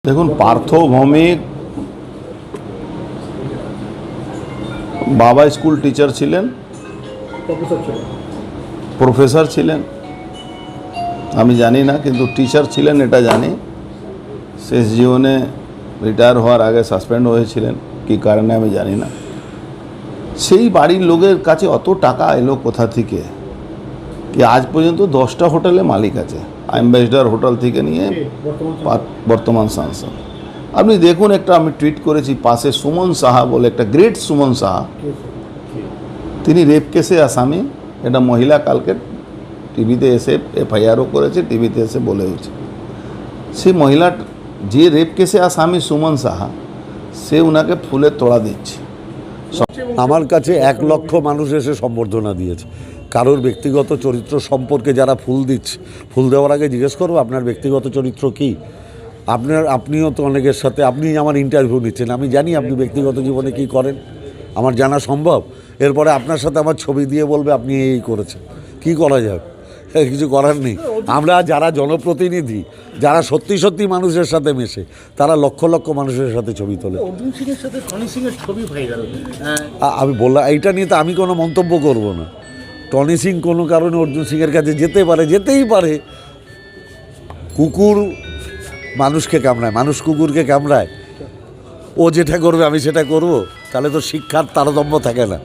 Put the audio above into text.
দেখুন, পার্থ ভৌমিক বাবা school teacher ছিলেন, প্রফেসর ছিলেন আমি জানি না, কিন্তু টিচার ছিলেন এটা জানি। শেষ জীবনে রিটায়ার হওয়ার আগে সাসপেন্ড হয়েছিলেন, কী কারণে আমি জানি না। সেই বাড়ির লোকের কাছে অত টাকা এলো কোথা থেকে কি আজ পর্যন্ত 10টা হোটেলে মালিক আছে, অ্যাম্বাসেডর হোটেল থেকে নিয়ে বর্তমান সাংসদ। আপনি দেখুন, একটা আমি টুইট করেছি, পাশে সুমন সাহা বলে একটা গ্রেট সুমন সাহা, তিনি রেপ কেসে আসামি। এটা মহিলা কালকে টিভিতে এসে এফআইআরও করেছে, টিভিতে এসে বলেওছে। সেই মহিলা যে রেপ কেসে আসামি সুমন সাহা, সে ওনাকে ফুলের তোড়া দিচ্ছে। আমার কাছে 1 লক্ষ মানুষ এসে সম্বর্ধনা দিয়েছে। কারোর ব্যক্তিগত চরিত্র সম্পর্কে যারা ফুল দিচ্ছে, ফুল দেওয়ার আগে জিজ্ঞেস করবো আপনার ব্যক্তিগত চরিত্র কী। আপনিও তো অনেকের সাথে, আপনি আমার ইন্টারভিউ নিচ্ছেন, আমি জানি আপনি ব্যক্তিগত জীবনে কী করেন, আমার জানা সম্ভব। এরপরে আপনার সাথে আমার ছবি দিয়ে বলবে আপনি এই করেছেন, কী করা যাবে? কিছু করার নেই। আমরা যারা জনপ্রতিনিধি, যারা সত্যি সত্যি মানুষের সাথে মেশে, তারা লক্ষ লক্ষ মানুষের সাথে ছবি তোলে। অর্জুন সিংয়ের সাথে টনি সিংয়ের ছবি ভাইরাল। আমি বললাম এইটা নিয়ে তো আমি কোনো মন্তব্য করব না। টনি সিং কোনো কারণে অর্জুন সিংয়ের কাছে যেতেই পারে। কুকুর মানুষকে কামড়ায়, মানুষ কুকুরকে কামড়ায়। ও যেটা করবে আমি সেটা করব, তাহলে তো শিক্ষার তারতম্য থাকে না।